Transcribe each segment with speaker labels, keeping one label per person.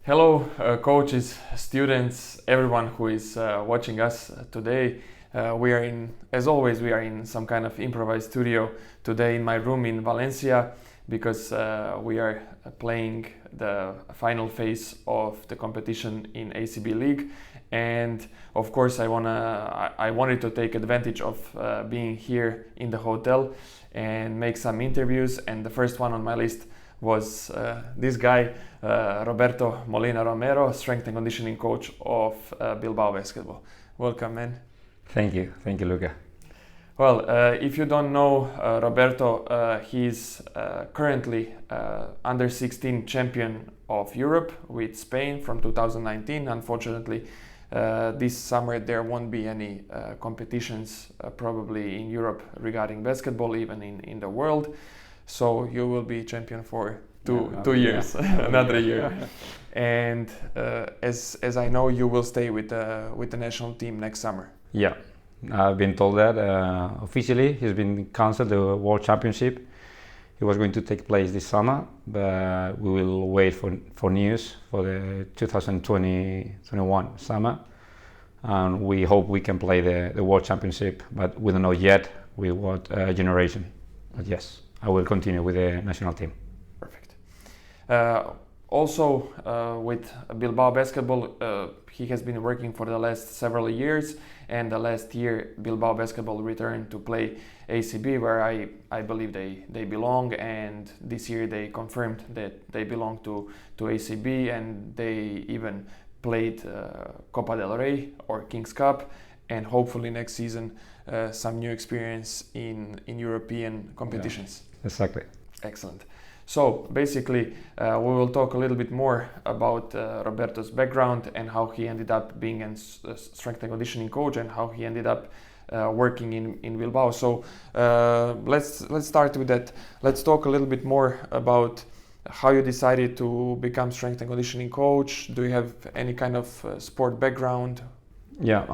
Speaker 1: Hello, coaches, students, everyone who is watching us today. As always, we are in some kind of improvised studio today in my room in Valencia because we are playing the final phase of the competition in ACB League. And of course, I wanted to take advantage of being here in the hotel and make some interviews. And the first one on my list was this guy, Roberto Molina Romero, strength and conditioning coach of Bilbao basketball. Welcome, man.
Speaker 2: Thank you, Luca.
Speaker 1: Well, if you don't know Roberto, he's currently under 16 champion of Europe with Spain from 2019. Unfortunately, this summer there won't be any competitions probably in Europe regarding basketball, even in the world. So you will be champion for two years, another year. And as I know, you will stay with the national team next summer.
Speaker 2: Yeah, I've been told that officially he's been cancelled the World Championship. It was going to take place this summer, but we will wait for news for the 2020-21 summer. And we hope we can play the World Championship, but we don't know yet with what generation. But yes, I will continue with the national team.
Speaker 1: Perfect. Also, with Bilbao basketball, he has been working for the last several years, and the last year Bilbao basketball returned to play ACB, where I believe they belong, and this year they confirmed that they belong to ACB, and they even played Copa del Rey or King's Cup, and hopefully next season some new experience in European competitions.
Speaker 2: Yeah, exactly.
Speaker 1: Excellent. So basically, we will talk a little bit more about Roberto's background and how he ended up being a strength and conditioning coach and how he ended up working in Bilbao. So let's start with that. Let's talk a little bit more about how you decided to become strength and conditioning coach. Do you have any kind of sport background?
Speaker 2: Yeah,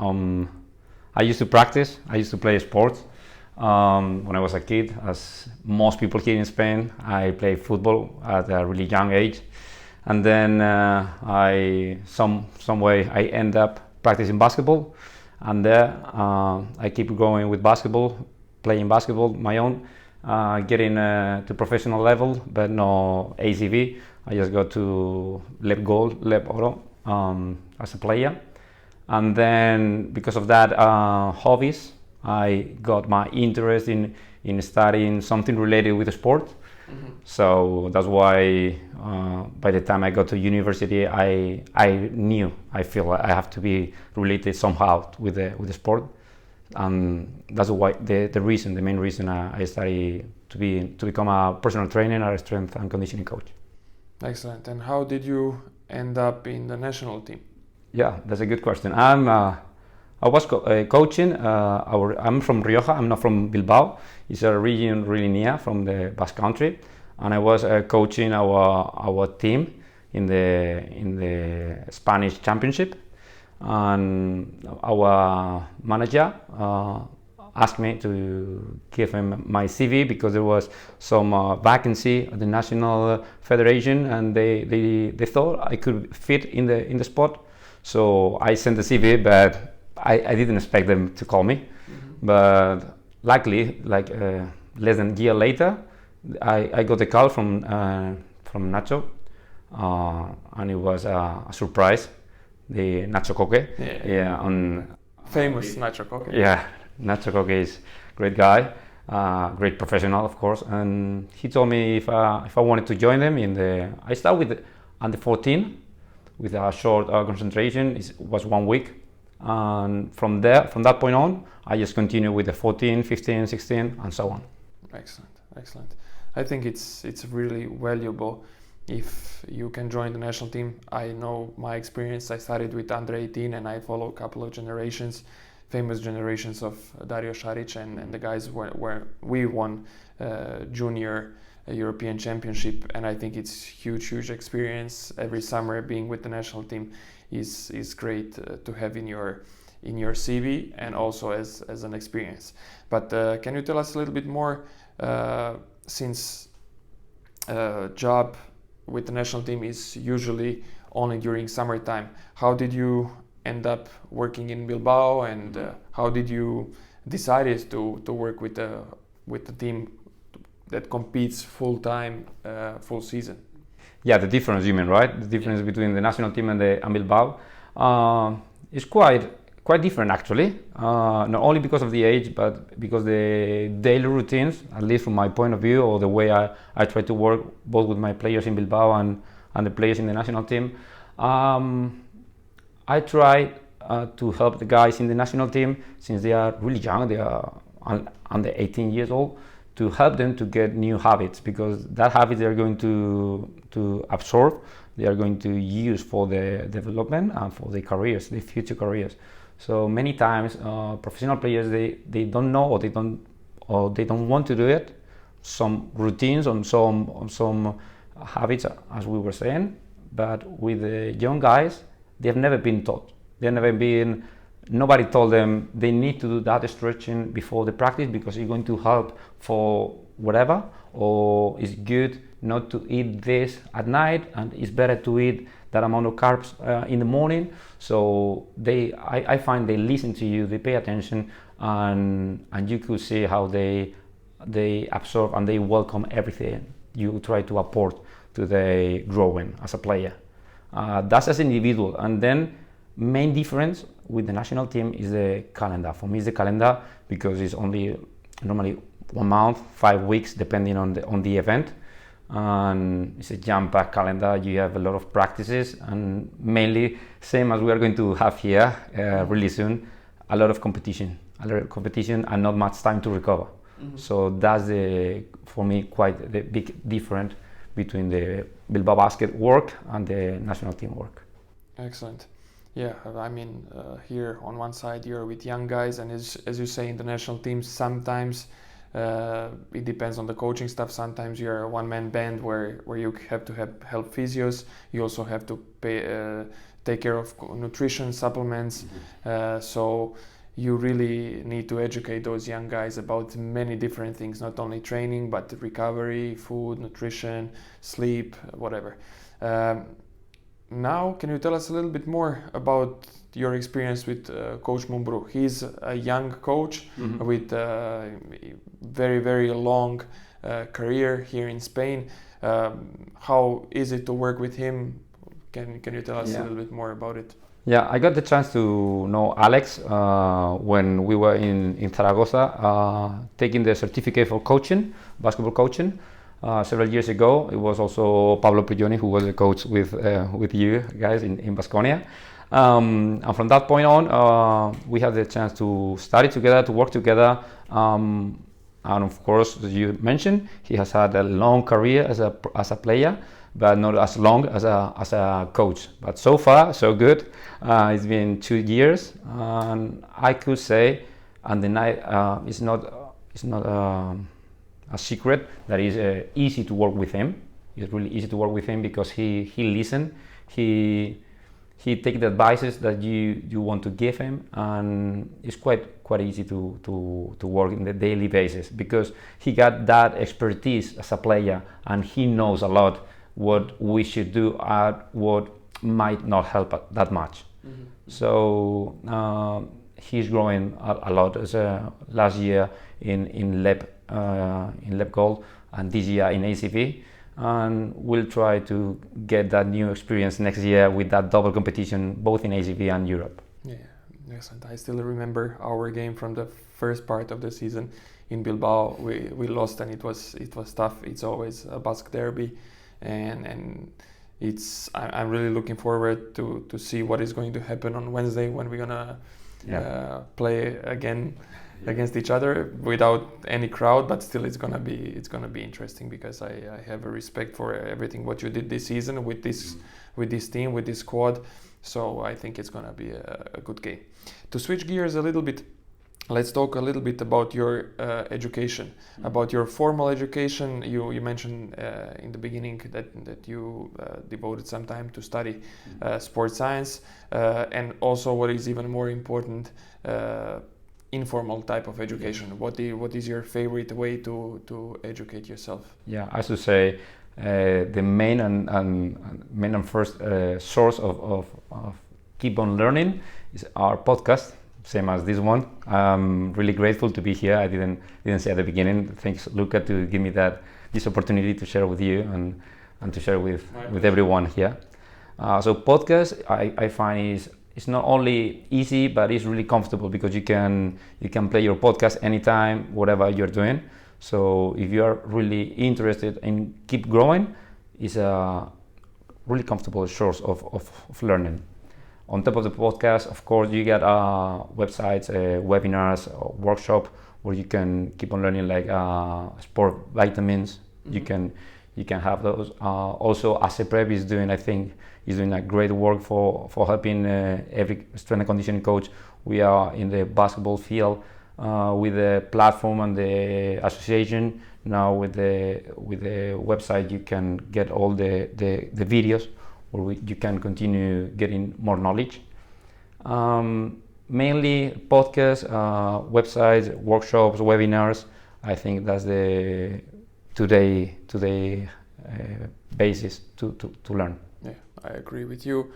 Speaker 2: I used to practice. I used to play sports. When I was a kid, as most people here in Spain, I played football at a really young age, and then some way I end up practicing basketball, and there I keep going with basketball, playing basketball my own, getting to professional level, but no ACB. I just got to Lep Gold, Lep Oro as a player, and then because of that hobbies, I got my interest in studying something related with the sport. Mm-hmm. So that's why by the time I got to university, I feel I have to be related somehow with the sport, and that's why the main reason I study to become a personal trainer or a strength and conditioning coach.
Speaker 1: Excellent. And how did you end up in the national team?
Speaker 2: Yeah, that's a good question. I was coaching. I'm from Rioja. I'm not from Bilbao. It's a region really near from the Basque Country, and I was coaching our team in the Spanish Championship. And our manager asked me to give him my CV because there was some vacancy at the national federation, and they thought I could fit in the spot. So I sent the CV, but I didn't expect them to call me. Mm-hmm. But luckily, less than a year later, I got a call from Nacho, and it was a surprise. The Nacho Coque,
Speaker 1: famous Nacho Coque.
Speaker 2: Yeah, Nacho Coque is a great guy, great professional, of course. And he told me if I wanted to join them I started with under 14 with a short concentration. It was 1 week. And from that point on, I just continue with the 14, 15, 16, and so on.
Speaker 1: Excellent. I think it's really valuable if you can join the national team. I know my experience. I started with under 18, and I follow a couple of generations, famous generations of Dario Šarić and the guys where we won junior European Championship, and I think it's huge experience. Every summer being with the national team is great to have in your CV and also as an experience. But can you tell us a little bit more, since job with the national team is usually only during summertime. How did you end up working in Bilbao, and how did you decide to work with the team that competes full time, full season?
Speaker 2: Yeah, the difference you mean, right? The difference between the national team and Bilbao is quite different actually. Not only because of the age, but because the daily routines, at least from my point of view, or the way I try to work both with my players in Bilbao and the players in the national team. I try to help the guys in the national team since they are really young. They are under 18 years old, to help them to get new habits, because that habit they are going to absorb, they are going to use for the development and for their careers, their future careers. So many times professional players they don't know, or they don't want to do it. Some routines on some habits, as we were saying, but with the young guys, they have never been taught. Nobody told them they need to do that stretching before the practice because it's going to help for whatever, or it's good not to eat this at night, and it's better to eat that amount of carbs in the morning. So I find they listen to you, they pay attention, and you could see how they absorb and they welcome everything you try to apport to their growing as a player. That's as an individual. And then main difference with the national team is the calendar. For me, it's the calendar, because it's only normally 1 month, 5 weeks, depending on the event, and it's a jam-packed calendar. You have a lot of practices, and mainly same as we are going to have here really soon, a lot of competition and not much time to recover. So that's for me quite the big difference between the Bilbao Basket work and the national team work.
Speaker 1: Excellent. Yeah, I mean, here on one side you're with young guys, and as you say, in the national teams, sometimes it depends on the coaching staff. Sometimes you're a one-man band where you have to help physios. You also have to take care of nutrition, supplements. So you really need to educate those young guys about many different things, not only training, but recovery, food, nutrition, sleep, whatever. Now, can you tell us a little bit more about your experience with Coach Mumbru? He's a young coach with a very, very long career here in Spain. How is it to work with him? Can you tell us a little bit more about it?
Speaker 2: Yeah, I got the chance to know Alex when we were in Zaragoza taking the certificate for coaching, basketball coaching. Several years ago, it was also Pablo Prigioni who was the coach with you guys in Baskonia. And from that point on, we had the chance to study together, to work together. And of course, as you mentioned, he has had a long career as a player, but not as long as a coach. But so far, so good. It's been 2 years, and I could say, and it's not a secret, that is easy to work with him. It's really easy to work with him because he listens. He takes the advices that you want to give him, and it's quite easy to work in the daily basis, because he got that expertise as a player, and he knows a lot what we should do and what might not help that much. So he's growing a lot. As last year in LEP Gold, and this year in ACV, and we'll try to get that new experience next year with that double competition both in ACV and Europe.
Speaker 1: Yeah, excellent. I still remember our game from the first part of the season in Bilbao. We lost, and it was tough. It's always a Basque derby, and I'm really looking forward to see what is going to happen on Wednesday when we're gonna play again against each other without any crowd, but still it's gonna be interesting, because I have a respect for everything what you did this season with this team, with this squad. So I think it's gonna be a good game. To switch gears a little bit, let's talk a little bit about your education, about your formal education. You mentioned in the beginning that you devoted some time to study sports science, and also, what is even more important, informal type of education. What is your favorite way to educate yourself?
Speaker 2: Yeah, I should say the main and first source of keep on learning is our podcast, same as this one. I'm really grateful to be here. I didn't say at the beginning. Thanks, Luca, to give me this opportunity to share with you and to share with everyone here. So podcast, I find it's not only easy, but it's really comfortable because you can play your podcast anytime, whatever you're doing. So if you are really interested in keep growing, it's a really comfortable source of learning. On top of the podcast, of course, you get websites, webinars, workshop where you can keep on learning, like sport vitamins. Mm-hmm. You can have those. Also, ASEPREP is doing a great work for helping every strength and conditioning coach. We are in the basketball field with the platform and the association. Now with the website, you can get all the videos where you can continue getting more knowledge. Mainly podcasts, websites, workshops, webinars. I think that's the today basis to learn.
Speaker 1: Yeah, I agree with you.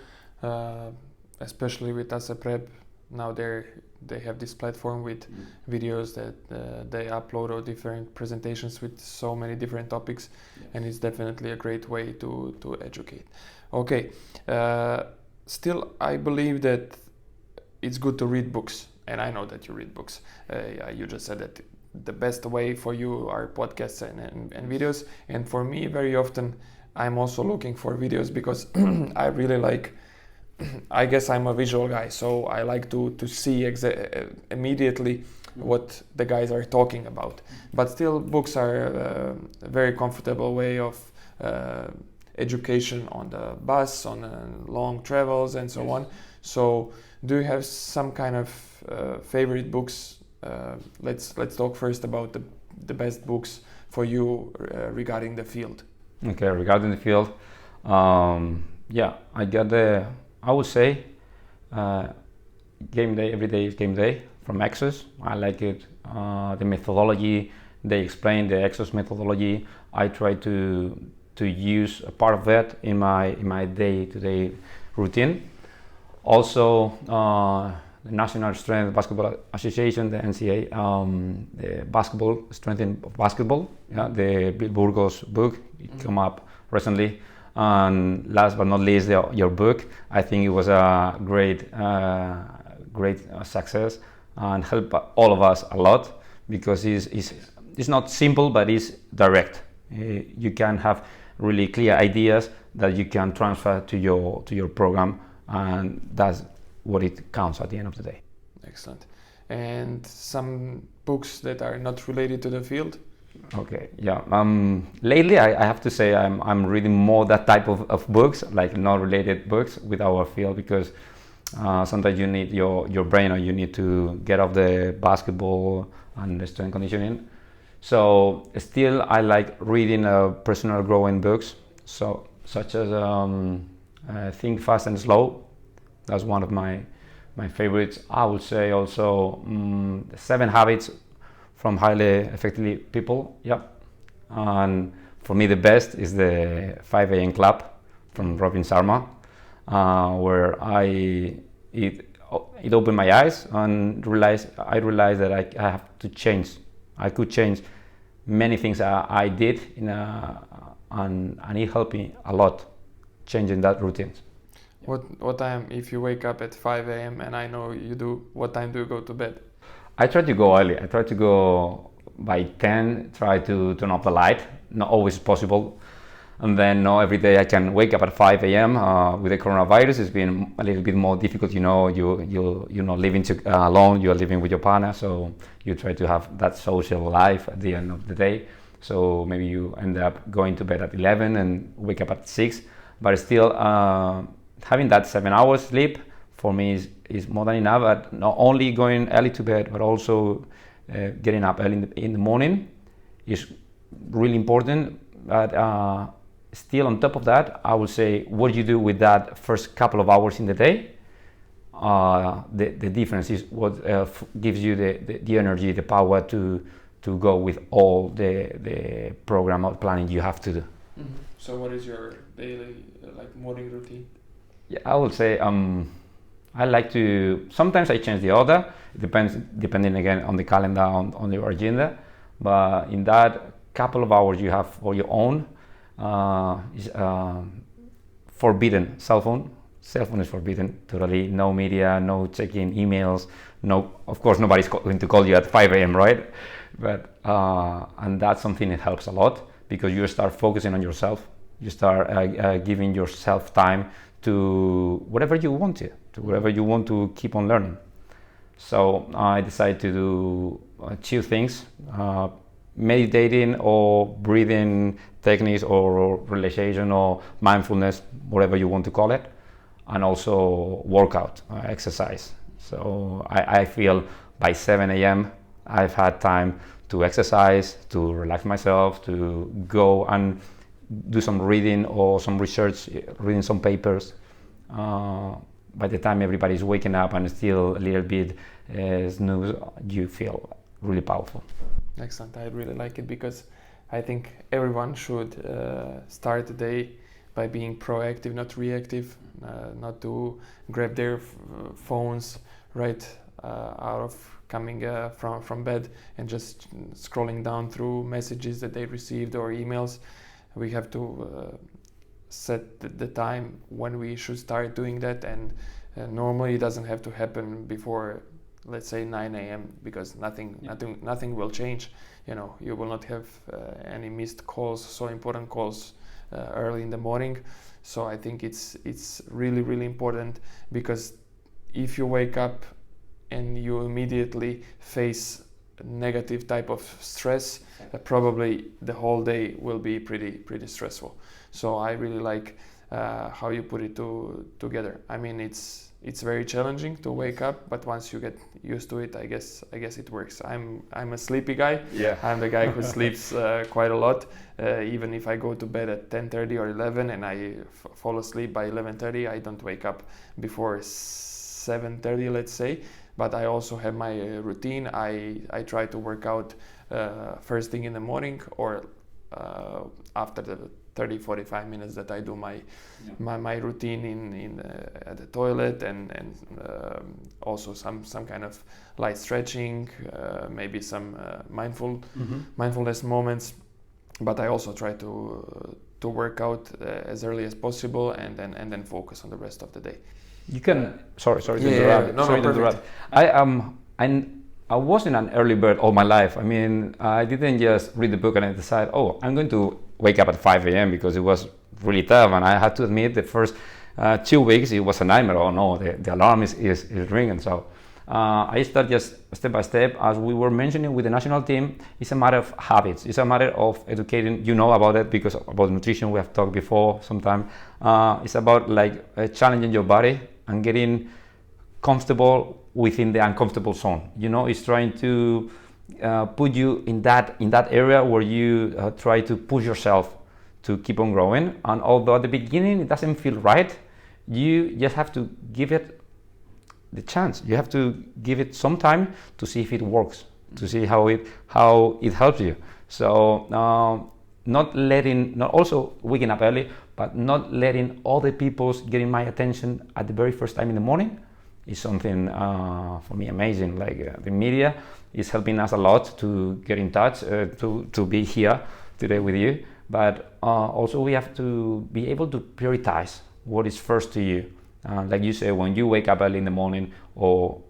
Speaker 1: Especially with ASEPREP, now they have this platform with videos that they upload all different presentations with so many different topics, and it's definitely a great way to educate. Okay, still I believe that it's good to read books, and I know that you read books. You just said that the best way for you are podcasts and videos, and for me very often I'm also looking for videos because I really like, I guess I'm a visual guy, so I like to see immediately what the guys are talking about. But still, books are a very comfortable way of education on the bus, on long travels, and so on. So, do you have some kind of favorite books? Let's talk first about the best books for you regarding the field.
Speaker 2: Okay, regarding the field, I would say Game Day, Every Day is Game Day from Exos. I like it. The methodology, they explain the Exos methodology. I try to use a part of that in my day-to-day routine. Also, the National Strength Basketball Association, the NCA, the Basketball Strength in Basketball, the Bill Burgos book, it came up recently. And last but not least, your book. I think it was a great success and helped all of us a lot because it's not simple, but it's direct. You can have really clear ideas that you can transfer to your program, and that's what it counts at the end of the day.
Speaker 1: Excellent. And some books that are not related to the field?
Speaker 2: Okay, yeah. Lately, I have to say I'm reading more that type of books, like not related books with our field, because sometimes you need your brain, or you need to get off the basketball and the strength conditioning. So still, I like reading personal growing books, so such as Think Fast and Slow. That's one of my favorites. I would say also 7 Habits from Highly Effective People. Yep. And for me, the best is the 5 a.m. Club from Robin Sharma, where it opened my eyes and I realized that I have to change. I could change many things I did and it helped me a lot changing that routine.
Speaker 1: What time, if you wake up at 5 a.m. and I know you do, what time do you go to bed?
Speaker 2: I try to go early. I try to go by 10, try to turn off the light. Not always possible. And then not every day I can wake up at 5 a.m. With the coronavirus, it's been a little bit more difficult. You know, you're not living alone. You are living with your partner, so you try to have that social life at the end of the day. So maybe you end up going to bed at 11 and wake up at 6. But still, having that 7 hours sleep for me is more than enough. But not only going early to bed, but also getting up early in the morning is really important. But still, on top of that, I would say what you do with that first couple of hours in the day, the difference is what gives you the energy, the power to go with all the program or planning you have to do.
Speaker 1: Mm-hmm. So what is your daily morning routine?
Speaker 2: Yeah, I would say I like to. Sometimes I change the order. It depends, depending again on the calendar, on your agenda. But in that couple of hours you have for your own, is forbidden. Cell phone is forbidden. Totally, no media, no checking emails. No, of course, nobody's going to call you at 5 a.m. Right? But and that's something that helps a lot because you start focusing on yourself. You start giving yourself time to whatever you want to whatever you want to keep on learning. So I decided to do two things: meditating or breathing techniques or relaxation or mindfulness, whatever you want to call it, and also workout, exercise. So I feel by 7 a.m. I've had time to exercise, to relax myself, to go and do some reading or some research, reading some papers. By the time everybody's waking up and still a little bit snooze, you feel really powerful.
Speaker 1: Excellent. I really like it because I think everyone should start the day by being proactive, not reactive, not to grab their phones right out of coming from bed and just scrolling down through messages that they received or emails. We have to set the time when we should start doing that, and normally it doesn't have to happen before, let's say, 9 a.m. because nothing will change. You will not have any missed calls, so important calls early in the morning. So I think it's really, really important, because if you wake up and you immediately face negative type of stress, probably the whole day will be pretty stressful. So I really like how you put it together. I mean, it's very challenging to wake up, but once you get used to it, I guess it works. I'm a sleepy guy.
Speaker 2: Yeah.
Speaker 1: I'm the guy who sleeps quite a lot. Even if I go to bed at 10:30 or 11 and I fall asleep by 11:30, I don't wake up before 7:30, let's say. But I also have my routine. I try to work out first thing in the morning or after the 30-45 minutes that I do my routine at the toilet, and also some kind of light stretching, maybe some mindfulness moments. But I also try to work out as early as possible, and then focus on the rest of the day.
Speaker 2: You can. Sorry to
Speaker 1: Yeah,
Speaker 2: interrupt.
Speaker 1: no,
Speaker 2: Sorry to
Speaker 1: perfect.
Speaker 2: interrupt. I wasn't an early bird all my life. I mean, I didn't just read the book and I decide, oh, I'm going to wake up at 5 a.m. because it was really tough. And I had to admit, the first 2 weeks it was a nightmare. Oh no, the alarm is ringing. So I start just step by step. As we were mentioning with the national team, it's a matter of habits. It's a matter of educating. You know about it because about nutrition we have talked before sometime. It's about challenging your body and getting comfortable within the uncomfortable zone. It's trying to put you in that area where you try to push yourself to keep on growing. And although at the beginning it doesn't feel right, you just have to give it the chance. You have to give it some time to see if it works, to see how it helps you. So not also waking up early, but not letting other people's getting my attention at the very first time in the morning is something for me amazing. The media is helping us a lot to get in touch, to be here today with you. But also we have to be able to prioritize what is first to you. Like you say, when you wake up early in the morning or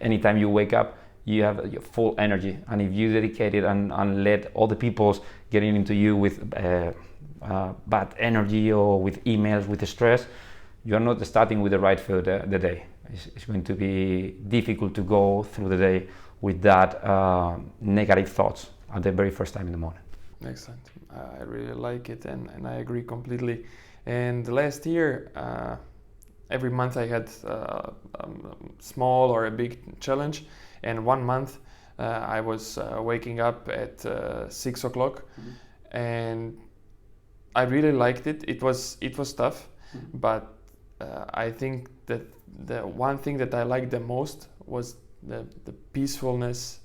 Speaker 2: anytime you wake up, you have your full energy. And if you dedicate it and let other people's getting into you with bad energy or with emails, with stress, you are not starting with the right foot the day. It's going to be difficult to go through the day with that negative thoughts at the very first time in the morning.
Speaker 1: Excellent. I really like it, and I agree completely. And last year, every month I had a small or a big challenge, and 1 month I was waking up at 6 o'clock, and I really liked it. It was tough, but I think that the one thing that I liked the most was the peacefulness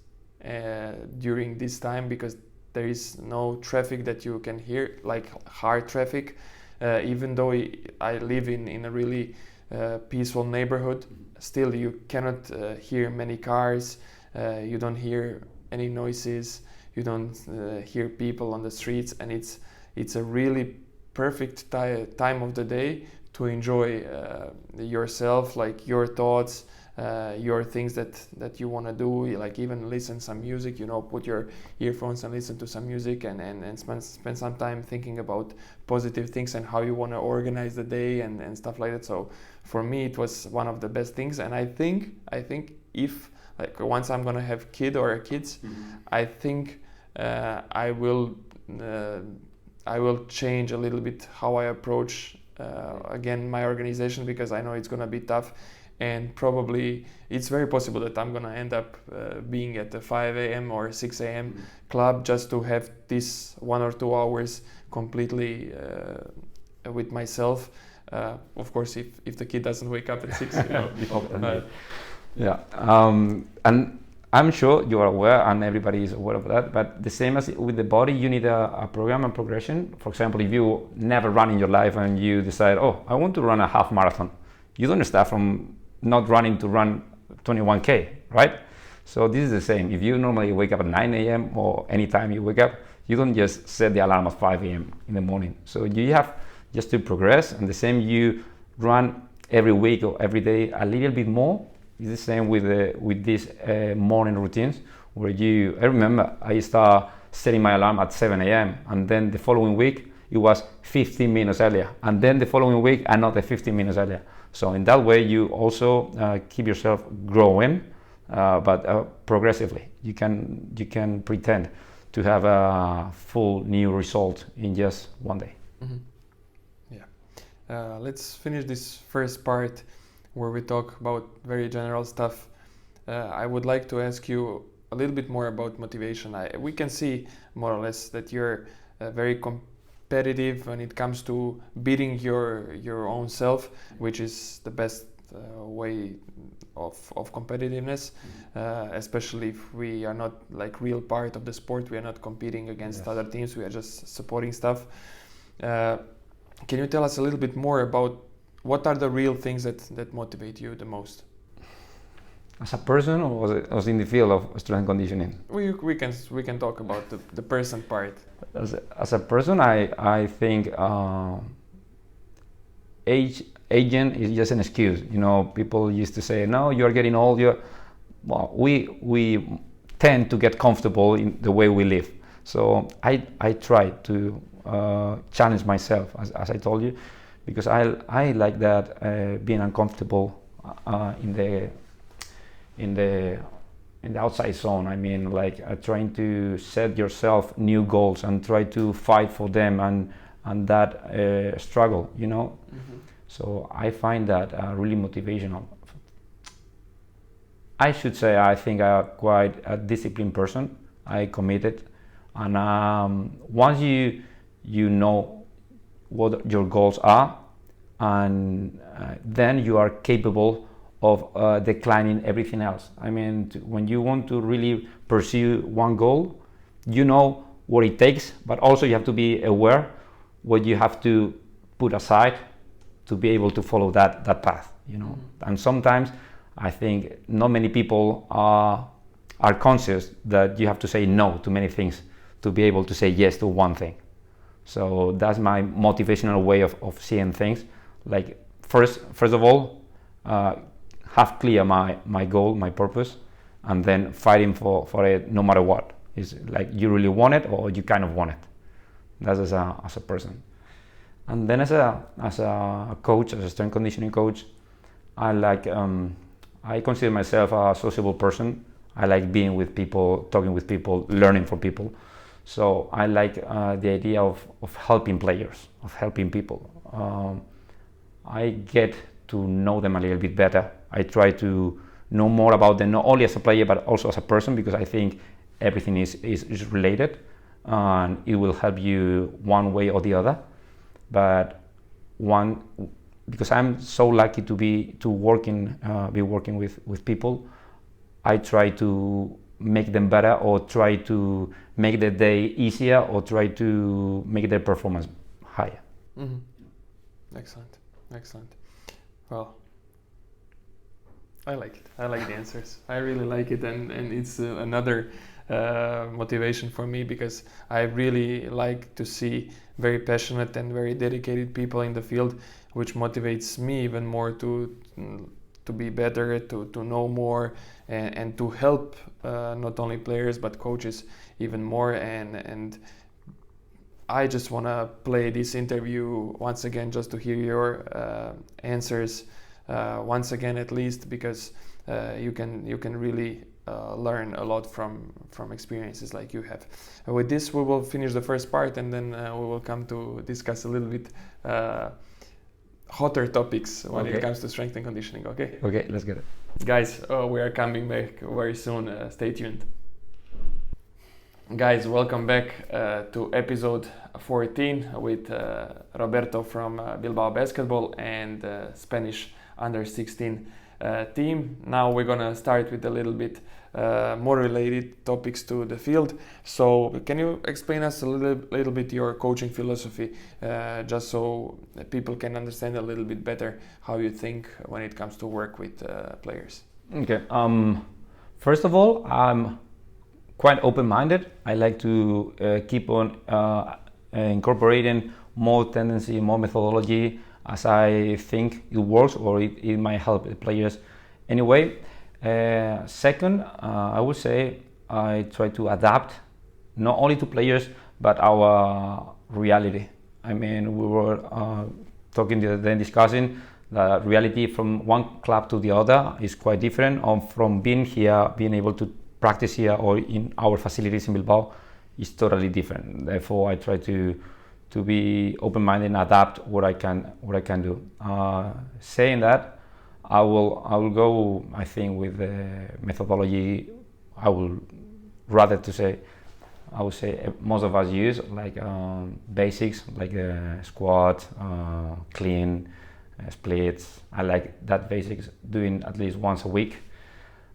Speaker 1: during this time, because there is no traffic that you can hear, like hard traffic. Even though I live in a really peaceful neighborhood, still you cannot hear many cars. You don't hear any noises. You don't hear people on the streets, and it's a really perfect time of the day to enjoy yourself, like your thoughts, your things that you want to do, like even listen some music, put your earphones and listen to some music, and spend some time thinking about positive things and how you want to organize the day and stuff like that. So for me it was one of the best things, and I think if like once I'm gonna have kid or kids, I think I will change a little bit how I approach again my organization, because I know it's gonna be tough, and probably it's very possible that I'm gonna end up being at the 5 a.m. or 6 a.m. club just to have this 1 or 2 hours completely with myself. Of course, if the kid doesn't wake up at 6,
Speaker 2: Yeah, and I'm sure you are aware, and everybody is aware of that, but the same as with the body, you need a program and progression. For example, if you never run in your life and you decide, oh, I want to run a half marathon, you don't start from not running to run 21K, right? So this is the same. If you normally wake up at 9 a.m. or anytime you wake up, you don't just set the alarm at 5 a.m. in the morning. So you have just to progress, and the same, you run every week or every day a little bit more. It's the same with these morning routines, where I remember I start setting my alarm at 7 a.m. and then the following week it was 15 minutes earlier, and then the following week another 15 minutes earlier. So in that way you also keep yourself growing, but progressively. You can pretend to have a full new result in just one day.
Speaker 1: Mm-hmm. Yeah. Let's finish this first part where we talk about very general stuff. I would like to ask you a little bit more about motivation. We can see more or less that you're very competitive when it comes to beating your own self, which is the best way of competitiveness, especially if we are not like real part of the sport. We are not competing against other teams. We are just supporting stuff. Can you tell us a little bit more about what are the real things that motivate you the most?
Speaker 2: As a person, or was in the field of strength conditioning?
Speaker 1: We can talk about the person part.
Speaker 2: As a person, I think aging is just an excuse. People used to say, "No, you are getting old." Well, we tend to get comfortable in the way we live. So I try to challenge myself, as I told you, because I like that being uncomfortable in the outside zone. I mean, like trying to set yourself new goals and try to fight for them, and that struggle, Mm-hmm. So I find that really motivational. I should say I think I'm quite a disciplined person. I committed, and once you know what your goals are, and then you are capable of declining everything else. I mean, when you want to really pursue one goal, you know what it takes, but also you have to be aware what you have to put aside to be able to follow that path, Mm-hmm. And sometimes I think not many people are conscious that you have to say no to many things to be able to say yes to one thing. So that's my motivational way of seeing things. Like first of all, have clear my goal, my purpose, and then fighting for it no matter what. It's like you really want it or you kind of want it. That's as a person. And then as a coach, as a strength conditioning coach, I consider myself a sociable person. I like being with people, talking with people, learning from people. So I like the idea of helping players, of helping people. I get to know them a little bit better. I try to know more about them, not only as a player, but also as a person, because I think everything is related, and it will help you one way or the other. But because I'm so lucky to be working with people, I try to make them better, or try to make their day easier, or try to make their performance higher.
Speaker 1: Excellent. Well, I like it. I like the answers. I really like it, and it's another motivation for me, because I really like to see very passionate and very dedicated people in the field, which motivates me even more to be better, to know more, and to help not only players but coaches even more. And I just want to play this interview once again just to hear your answers once again, at least, because you can really learn a lot from experiences like you have. With this, we will finish the first part, and then we will come to discuss a little bit hotter topics when it comes to strength and conditioning.
Speaker 2: Okay, let's get it.
Speaker 1: Guys, we are coming back very soon. Stay tuned. Guys, welcome back to episode 14 with Roberto from Bilbao Basketball and Spanish under 16 team. Now we're gonna start with a little bit more related topics to the field. So can you explain us a little bit your coaching philosophy, just so people can understand a little bit better how you think when it comes to work with players?
Speaker 2: Okay. First of all, I'm quite open-minded. I like to keep on incorporating more tendency, more methodology, as I think it works, or it might help the players anyway. Second, I would say I try to adapt not only to players but our reality. I mean, we were talking the other day, discussing the reality from one club to the other is quite different. From being here, being able to practice here or in our facilities in Bilbao is totally different. Therefore, I try to be open-minded and adapt what I can do. Saying that, I will go, I think, with the methodology. I would say most of us use, like basics, like squat, clean, splits. I like that basics, doing at least once a week.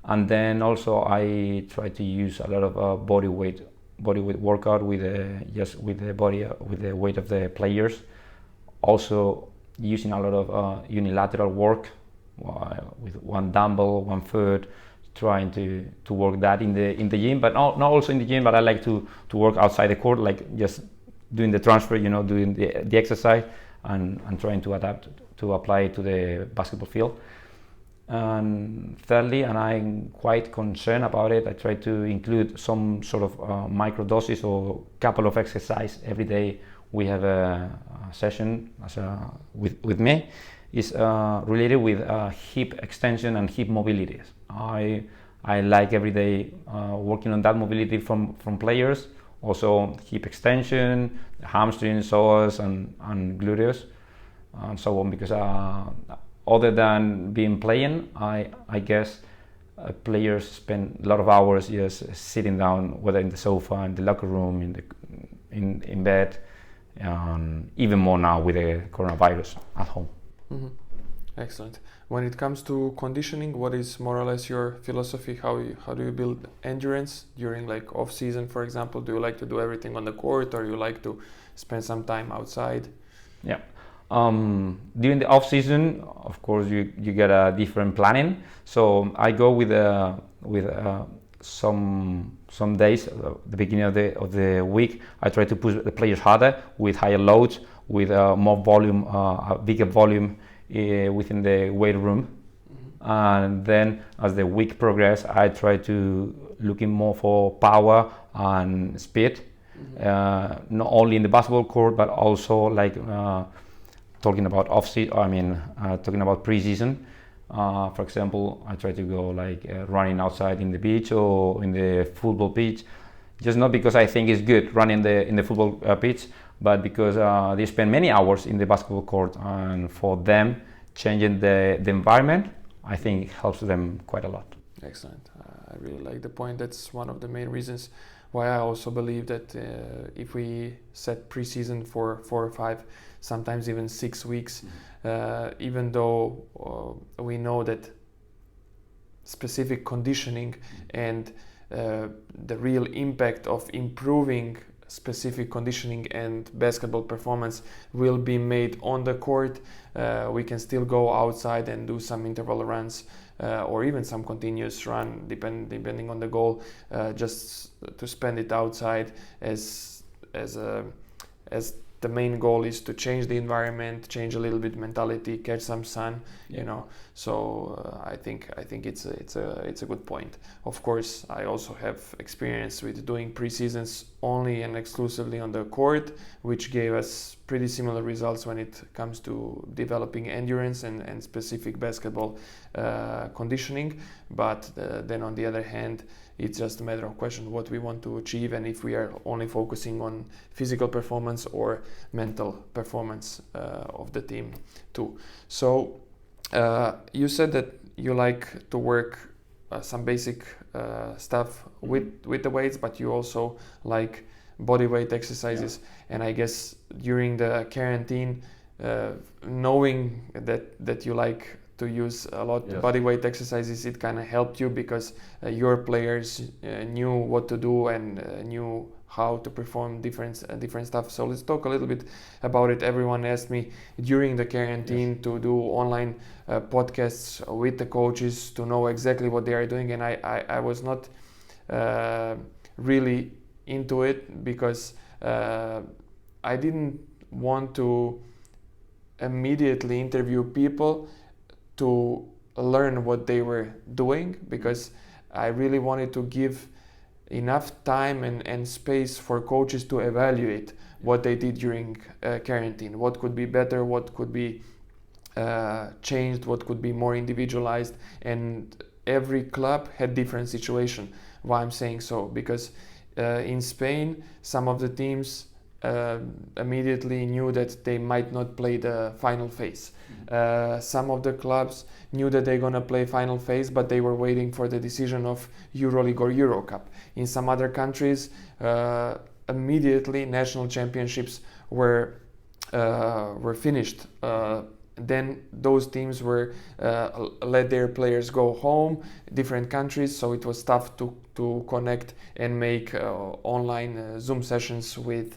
Speaker 2: And then also I try to use a lot of body weight workout with the weight of the players. Also using a lot of unilateral work with one dumbbell, one foot, trying to work that in the gym, but not also in the gym. But I like to work outside the court, like just doing the transfer, doing the exercise, and trying to adapt to apply it to the basketball field. And thirdly, and I'm quite concerned about it, I try to include some sort of micro doses or couple of exercise every day. We have a session with me is related with hip extension and hip mobilities. I like every day working on that mobility from players. Also hip extension, hamstrings, psoas, and gluteus, and so on. Because other than being playing, I guess players spend a lot of hours just sitting down, whether in the sofa, in the locker room, in bed, even more now with the coronavirus at home.
Speaker 1: Mm-hmm. Excellent. When it comes to conditioning, what is more or less your philosophy? How do you build endurance during like off season, for example? Do you like to do everything on the court, or you like to spend some time outside?
Speaker 2: Yeah. During the off season, of course, you get a different planning. So I go with some days, the beginning of the week, I try to push the players harder with higher loads, with more volume, a bigger volume within the weight room. Mm-hmm. And then as the week progresses, I try to looking more for power and speed. Mm-hmm. Not only in the basketball court, but also like talking about talking about pre-season. For example, I try to go like running outside in the beach or in the football pitch, just not because I think it's good running in the football pitch, but because they spend many hours in the basketball court, and for them, changing the environment, I think helps them quite a lot.
Speaker 1: Excellent. I really like the point. That's one of the main reasons why I also believe that if we set pre-season for 4 or 5, sometimes even 6 weeks, even though we know that specific conditioning and the real impact of improving specific conditioning and basketball performance will be made on the court. We can still go outside and do some interval runs or even some continuous run depending on the goal, just to spend it outside as the main goal is to change the environment, change a little bit mentality, catch some sun, you know. So I think it's a good point. Of course, I also have experience with doing pre-seasons only and exclusively on the court, which gave us pretty similar results when it comes to developing endurance and specific basketball conditioning. But then on the other hand, it's just a matter of question what we want to achieve and if we are only focusing on physical performance or mental performance of the team too. So you said that you like to work some basic stuff with the weights, but you also like body weight exercises. And I guess during the quarantine, knowing that you like to use a lot body weight exercises, it kind of helped you because your players knew what to do and knew how to perform different stuff. So let's talk a little bit about it. Everyone asked me during the quarantine to do online podcasts with the coaches to know exactly what they are doing, and I was not really into it because I didn't want to immediately interview people to learn what they were doing, because I really wanted to give enough time and space for coaches to evaluate what they did during quarantine, what could be better, what could be changed, what could be more individualized. And every club had different situation. Why I'm saying so? Because in Spain, some of the teams immediately knew that they might not play the final phase. Some of the clubs knew that they're gonna play final phase, but they were waiting for the decision of EuroLeague or Eurocup. In some other countries, immediately national championships were finished. Then those teams were let their players go home, different countries, so it was tough to connect and make online Zoom sessions with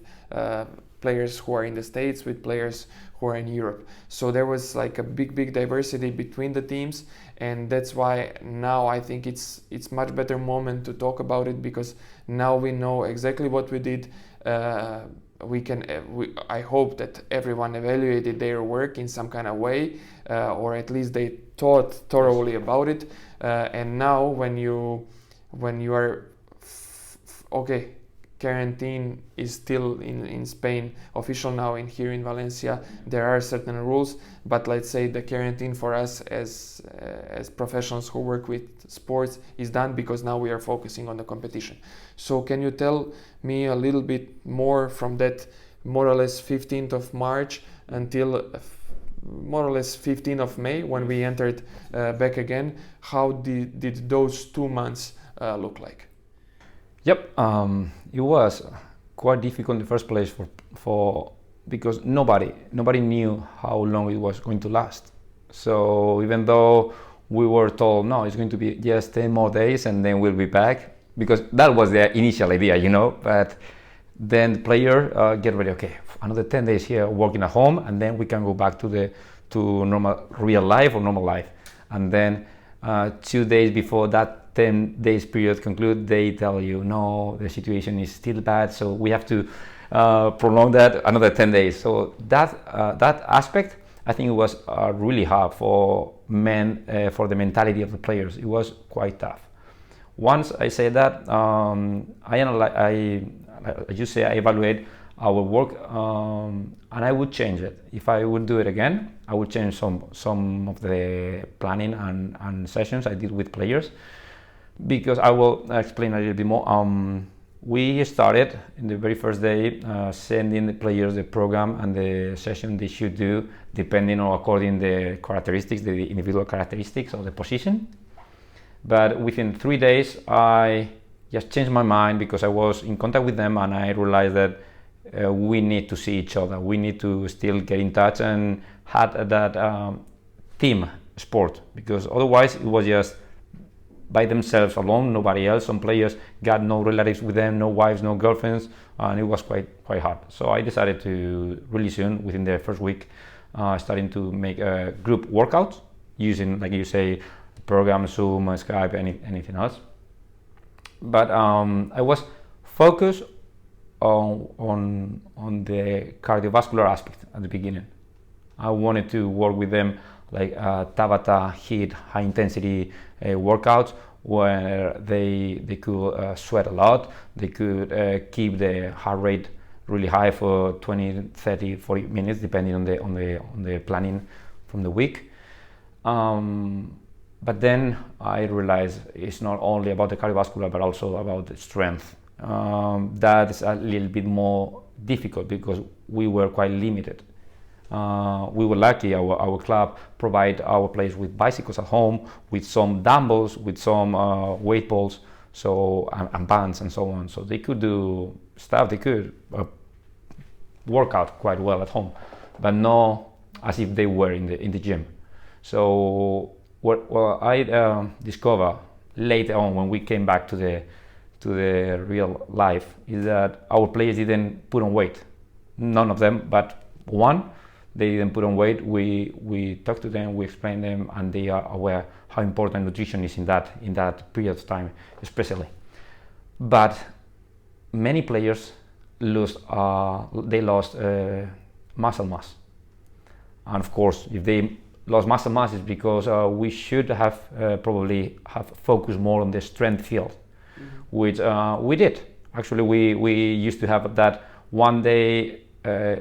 Speaker 1: players who are in the States, with players who are in Europe. So there was like a big diversity between the teams, and that's why now I think it's much better moment to talk about it, because now we know exactly what we did. I hope that everyone evaluated their work in some kind of way, or at least they thought thoroughly about it. And now when you are okay, quarantine is still in Spain official now, and here in Valencia there are certain rules, but let's say the quarantine for us as professionals who work with sports is done, because now we are focusing on the competition. So can you tell me a little bit more from that more or less 15th of March until more or less 15th of May when we entered back again? How did those 2 months look like?
Speaker 2: Yep, it was quite difficult in the first place for because nobody knew how long it was going to last. So even though we were told no, it's going to be just 10 more days and then we'll be back, because that was the initial idea, you know. But then the player get ready. Okay, another 10 days here working at home, and then we can go back to normal real life or normal life. And then 2 days before that 10 days period conclude, they tell you no, the situation is still bad, so we have to prolong that another 10 days. So that aspect, I think it was really hard for the mentality of the players. It was quite tough. Once I say that, I evaluate our work, and I would change it. If I would do it again, I would change some of the planning and sessions I did with players, because I will explain a little bit more. We started in the very first day sending the players the program and the session they should do, depending on according the characteristics, the individual characteristics of the position. But within 3 days, I just changed my mind, because I was in contact with them and I realized that we need to see each other. We need to still get in touch and had that team sport, because otherwise it was just by themselves alone, nobody else. Some players got no relatives with them, no wives, no girlfriends, and it was quite hard. So I decided to really soon, within the first week, starting to make group workouts using, like you say, program, Zoom, Skype, anything else. But I was focused on the cardiovascular aspect at the beginning. I wanted to work with them like Tabata, HIIT, high intensity workouts where they could sweat a lot, they could keep the heart rate really high for 20, 30, 40 minutes depending on the planning from the week. But then I realized it's not only about the cardiovascular but also about the strength. That is a little bit more difficult because we were quite limited. We were lucky, our club provide our players with bicycles at home, with some dumbbells, with some weight balls, and bands and so on. So they could do stuff, they could work out quite well at home, but not as if they were in the gym. So what I discovered later on when we came back to the real life is that our players didn't put on weight. None of them, but one. They didn't put on weight. We talked to them, we explained them, and they are aware how important nutrition is in that period of time, especially. But many players lost muscle mass, and of course, if they lost muscle mass, it's because we should have probably have focused more on the strength field, which we did. Actually, we used to have that one day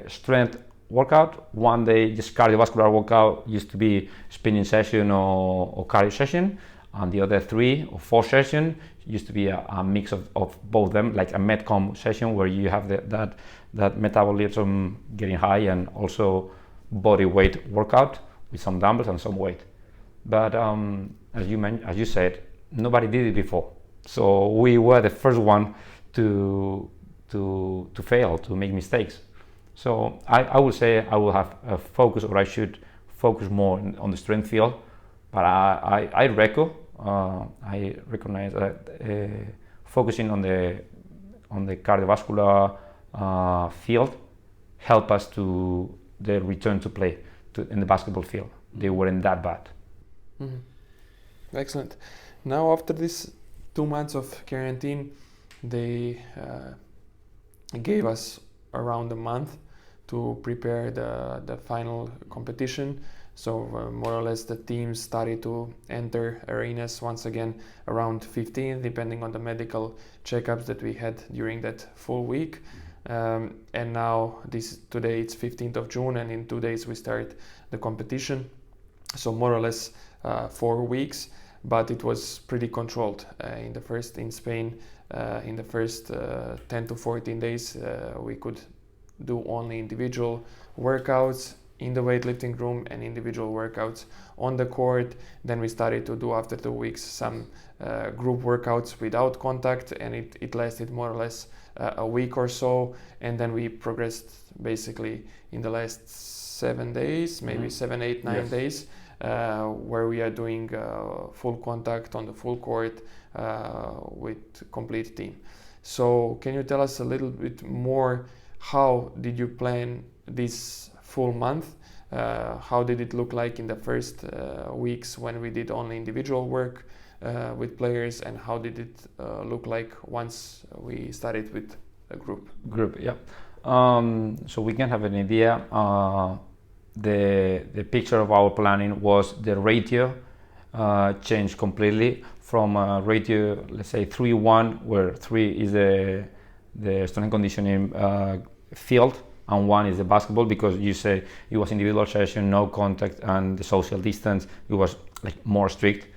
Speaker 2: strength workout, one day just cardiovascular workout, used to be spinning session or cardio session, and the other 3 or 4 sessions used to be a mix of both them, like a metcom session where you have that metabolism getting high and also body weight workout with some dumbbells and some weight. But as you said, nobody did it before, so we were the first one to fail, to make mistakes. So I would say I will have a focus, or I should focus more on the strength field. But I recognize that focusing on the cardiovascular field help us to the return to play in the basketball field. They weren't that bad.
Speaker 1: Mm-hmm. Excellent. Now after this 2 months of quarantine, they gave us around a month to prepare the final competition. So more or less the teams started to enter arenas once again around 15, depending on the medical checkups that we had during that full week. And now today it's 15th of June, and in 2 days we start the competition. So more or less 4 weeks, but it was pretty controlled. In Spain, in the first 10 to 14 days, we could do only individual workouts in the weightlifting room and individual workouts on the court. Then we started to do, after 2 weeks, some group workouts without contact, and it lasted more or less a week or so. And then we progressed basically in the last 7 days, maybe 7, 8, 9
Speaker 2: Yes.
Speaker 1: days, where we are doing full contact on the full court with complete team. So can you tell us a little bit more? How did you plan this full month? How did it look like in the first weeks when we did only individual work with players, and how did it look like once we started with a group?
Speaker 2: Yeah. So we can have an idea. The picture of our planning was the ratio changed completely from a ratio, let's say 3-1, where 3 is the strength and conditioning field, and 1 is the basketball, because you say it was individual session, no contact, and the social distance, it was like more strict.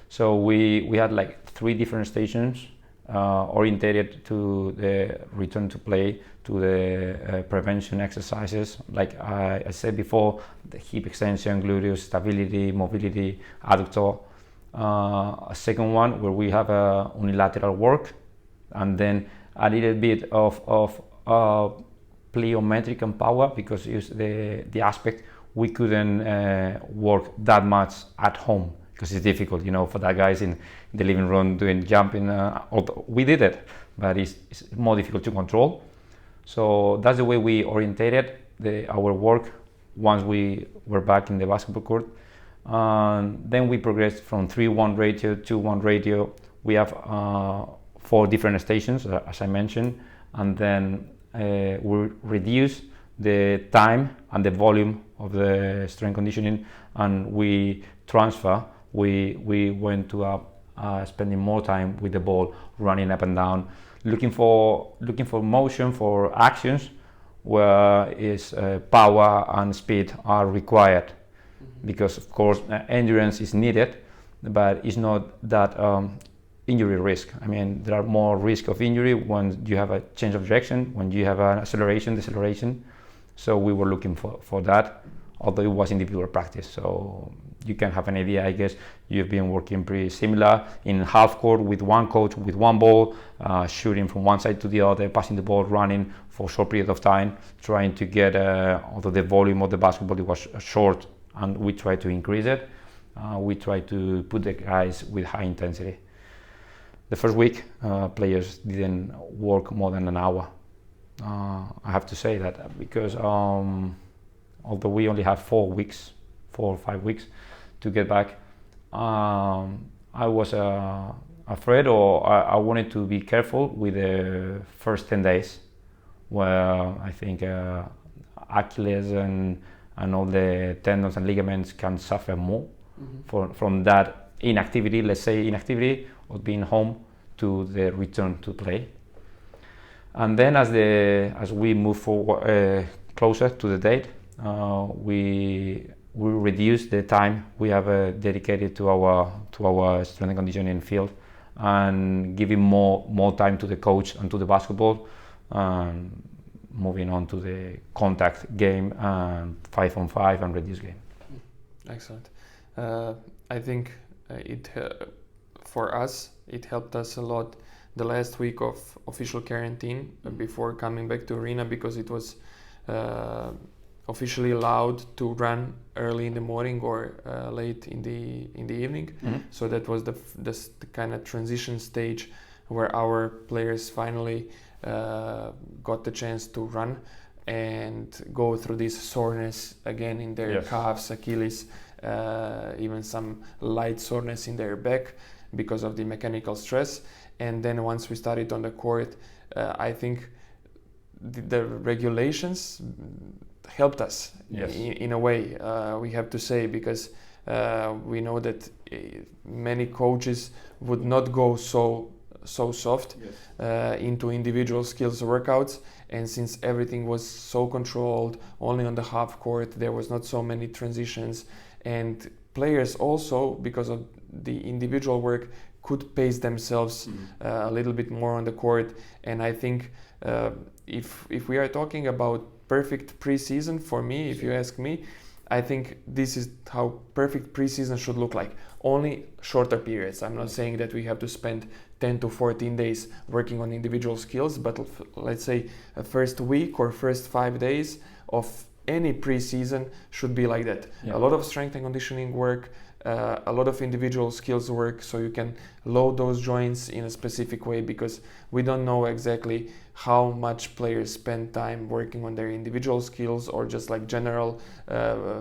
Speaker 2: So we had like 3 different stations orientated to the return to play, to the prevention exercises, like I said before, the hip extension, gluteus, stability, mobility, adductor. A second one where we have a unilateral work, and then a little bit of plyometric and power, because it's the aspect we couldn't work that much at home because it's difficult, for that guys in the living room doing jumping. Although we did it, but it's more difficult to control. So that's the way we orientated our work once we were back in the basketball court. Then we progressed from 3-1 radio to 1 radio. We have 4 different stations, as I mentioned, and then we reduce the time and the volume of the strength conditioning, and we went to spending more time with the ball, running up and down, looking for motion, for actions where power and speed are required, because of course endurance is needed, but it's not that injury risk. I mean, there are more risk of injury when you have a change of direction, when you have an acceleration, deceleration. So we were looking for that, although it was individual practice. So you can have an idea, I guess. You've been working pretty similar in half court with one coach, with one ball, shooting from one side to the other, passing the ball, running for a short period of time, trying to get, although the volume of the basketball it was short, and we try to increase it. We try to put the guys with high intensity. The first week, players didn't work more than an hour. I have to say that because although we only have 4 or 5 weeks to get back, I was afraid, or I wanted to be careful with the first 10 days, where I think Achilles and all the tendons and ligaments can suffer more from that inactivity, let's say inactivity, of being home to the return to play. And then as we move forward closer to the date, we reduce the time we have dedicated to our strength and conditioning field, and giving more time to the coach and to the basketball, moving on to the contact game and 5-on-5 and reduced game.
Speaker 1: Excellent. I think for us it helped us a lot the last week of official quarantine before coming back to arena, because it was officially allowed to run early in the morning or late in the evening. So that was the kind of transition stage where our players finally got the chance to run and go through this soreness again in their calves, Achilles, even some light soreness in their back because of the mechanical stress. And then once we started on the court, I think the regulations helped us in a way, we have to say, because we know that many coaches would not go so soft into individual skills workouts, and since everything was so controlled only on the half court, there was not so many transitions, and players also, because of the individual work, could pace themselves a little bit more on the court. And I think if we are talking about perfect preseason, for me, if you ask me, I think this is how perfect preseason should look like. Only shorter periods. I'm not saying that we have to spend 10 to 14 days working on individual skills, but let's say a first week or first 5 days of any preseason should be like that. A lot of strength and conditioning work, a lot of individual skills work, so you can load those joints in a specific way, because we don't know exactly how much players spend time working on their individual skills or just like general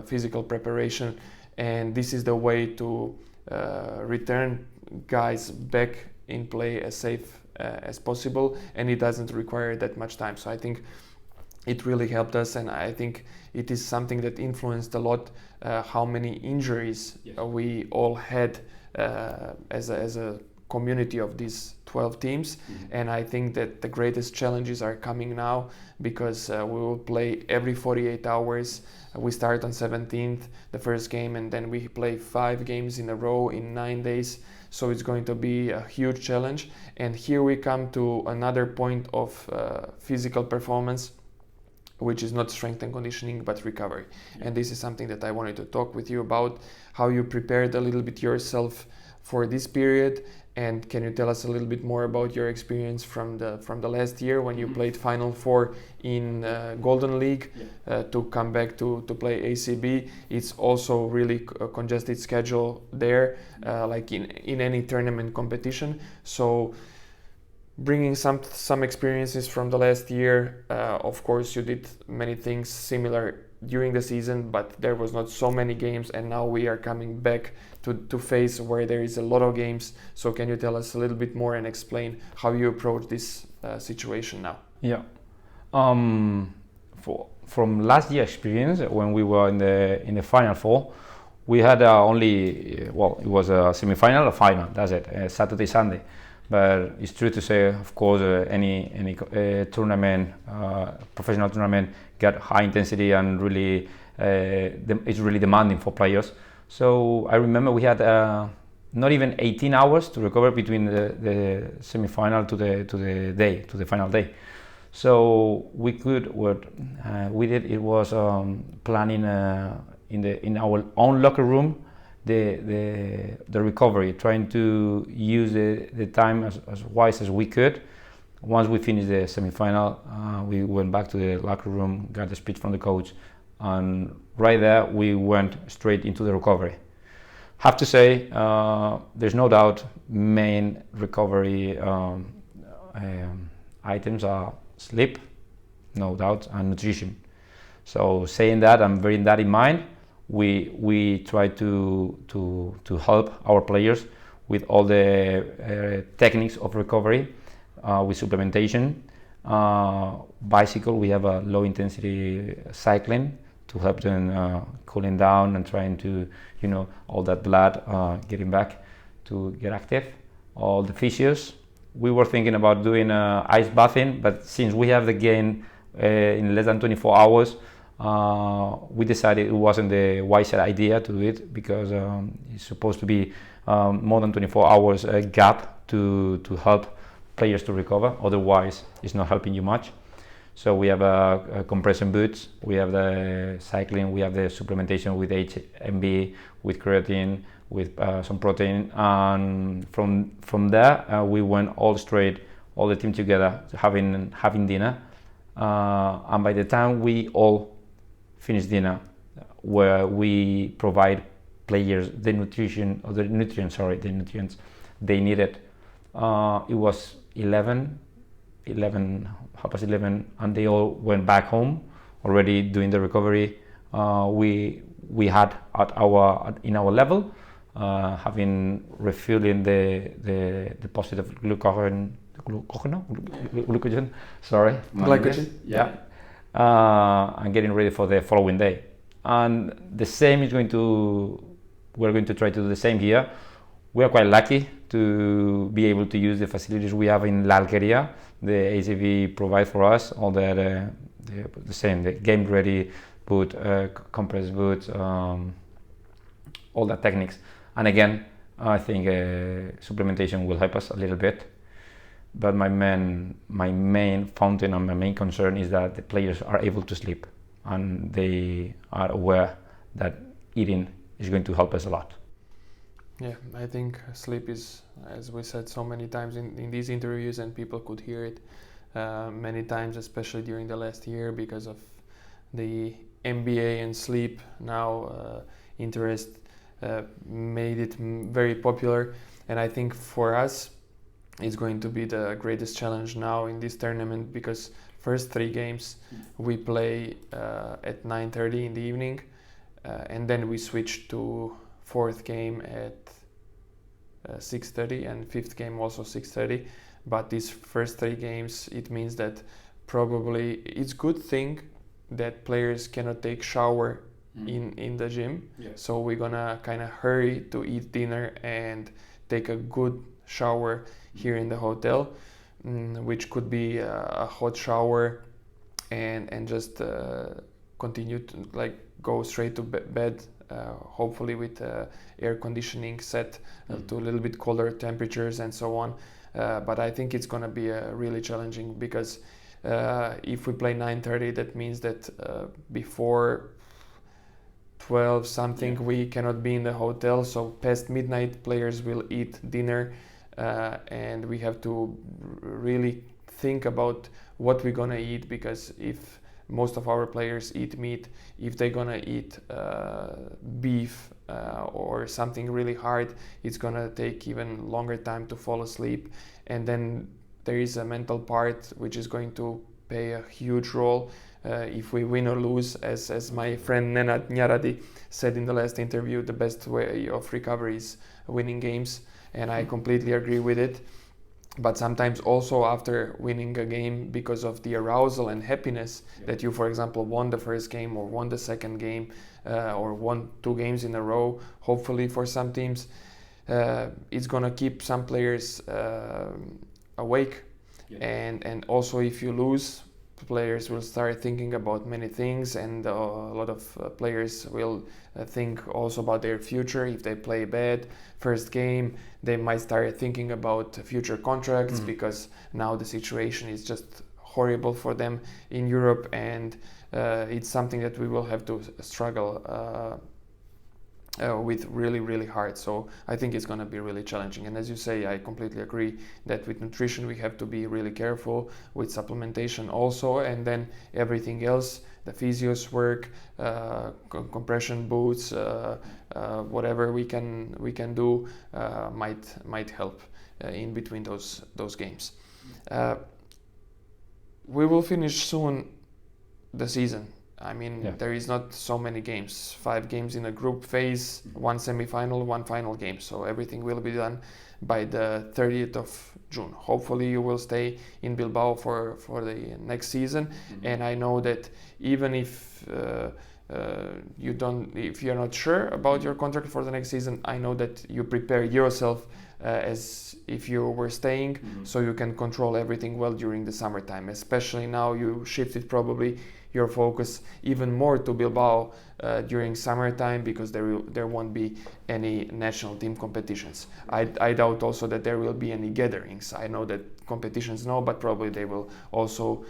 Speaker 1: physical preparation. And this is the way to return guys back in play as safe as possible, and it doesn't require that much time. So I think it really helped us, and I think it is something that influenced a lot how many injuries we all had as a community of these 12 teams. And I think that the greatest challenges are coming now, because we will play every 48 hours. We start on 17th, the first game, and then we play 5 games in a row in 9 days. So it's going to be a huge challenge. And here we come to another point of physical performance, which is not strength and conditioning, but recovery. And this is something that I wanted to talk with you about, how you prepared a little bit yourself for this period? And can you tell us a little bit more about your experience from the last year when you played Final Four in Golden League to come back to play ACB? It's also really a congested schedule there, like in any tournament competition. So bringing some experiences from the last year, of course you did many things similar during the season, but there was not so many games, and now we are coming back to phase where there is a lot of games. So can you tell us a little bit more and explain how you approach this situation now?
Speaker 2: Yeah. From last year's experience, when we were in the Final Four, we had only, it was a semi-final, a final, that's it, Saturday, Sunday. But it's true to say, of course, any tournament, professional tournament, get high intensity and really, it's really demanding for players. So I remember we had not even 18 hours to recover between the semi-final to the final day. So we could, what we did, it was planning in our own locker room the recovery, trying to use the time as wise as we could. Once we finished the semi-final, we went back to the locker room, got the speech from the coach, and right there we went straight into the recovery. Have to say, there's no doubt main recovery items are sleep, no doubt, and nutrition. So saying that and bearing that in mind, we try to help our players with all the techniques of recovery, with supplementation. Bicycle, we have a low intensity cycling to help them cooling down and trying to, all that blood getting back to get active. All the physios, we were thinking about doing ice bathing, but since we have the game in less than 24 hours, we decided it wasn't the wiser idea to do it, because it's supposed to be more than 24 hours gap to help players to recover. Otherwise, it's not helping you much. So we have compression boots, we have the cycling, we have the supplementation with HMB, with creatine, with some protein, and from there we went all the team together, having dinner, and by the time we all finished dinner, where we provide players the nutrients they needed, it was 11:30, and they all went back home already doing the recovery. We had in our level, having refueling the positive glycogen. Sorry,
Speaker 1: Glycogen.
Speaker 2: Yeah. And getting ready for the following day. And the same we're going to try to do the same here. We are quite lucky to be able to use the facilities we have in La Alquería. The ACV provide for us all the same, the game ready boot, compressed boots, all the techniques. And again, I think supplementation will help us a little bit. But my main fountain and my main concern is that the players are able to sleep, and they are aware that eating is going to help us a lot.
Speaker 1: Yeah, I think sleep is, as we said so many times in these interviews, and people could hear it many times, especially during the last year, because of the NBA and sleep now interest made it very popular. And I think for us, it's going to be the greatest challenge now in this tournament, because first 3 games we play at 9:30 in the evening, and then we switch to 4th game at 6:30, and 5th game also 6:30. But these first 3 games, it means that probably it's good thing that players cannot take shower in the gym.
Speaker 2: Yeah.
Speaker 1: So we're gonna kind of hurry to eat dinner and take a good shower here in the hotel, which could be a hot shower, and just continue to go straight to bed, hopefully with air conditioning set to a little bit colder temperatures and so on. But I think it's going to be really challenging, because if we play 9:30, that means that before 12 something, we cannot be in the hotel, so past midnight players will eat dinner, and we have to really think about what we're gonna eat, because if most of our players eat meat, if they're gonna eat beef or something really hard, it's gonna take even longer time to fall asleep. And then there is a mental part which is going to play a huge role if we win or lose. As my friend Nenad Nyaradi said in the last interview, the best way of recovery is winning games, and I completely agree with it. But sometimes also after winning a game, because of the arousal and happiness that you, for example, won the first game or won the second game or won 2 games in a row, hopefully for some teams, it's gonna keep some players awake. And also if you lose, players will start thinking about many things, and a lot of players will think also about their future. If they play bad first game, they might start thinking about future contracts, because now the situation is just horrible for them in Europe, and it's something that we will have to struggle with really hard. So I think it's going to be really challenging. And as you say, I completely agree that with nutrition we have to be really careful, with supplementation also, and then everything else, the physios work, compression boots, whatever we can do might help in between those games. We will finish soon the season. I mean, there is not so many games. 5 games in a group phase, 1 semi-final, 1 final game. So everything will be done by the 30th of June. Hopefully you will stay in Bilbao for the next season. And I know that even if if you're not sure about your contract for the next season, I know that you prepare yourself as if you were staying, so you can control everything well during the summertime. Especially now you shifted probably your focus even more to Bilbao during summertime, because there won't be any national team competitions. I doubt also that there will be any gatherings. I know that competitions but probably they will also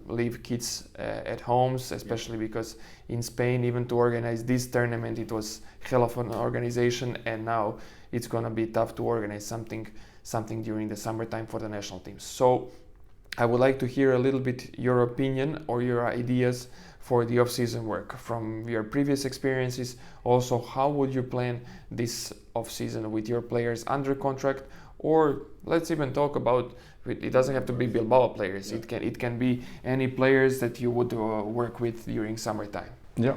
Speaker 1: leave kids at homes, especially because in Spain, even to organize this tournament, it was hell of an organization, and now it's gonna be tough to organize something during the summertime for the national teams. So I would like to hear a little bit your opinion or your ideas for the off-season work from your previous experiences. Also, how would you plan this off-season with your players under contract? Or let's even talk about, it doesn't have to be Bilbao players. It can be any players that you would work with during summertime.
Speaker 2: Yeah.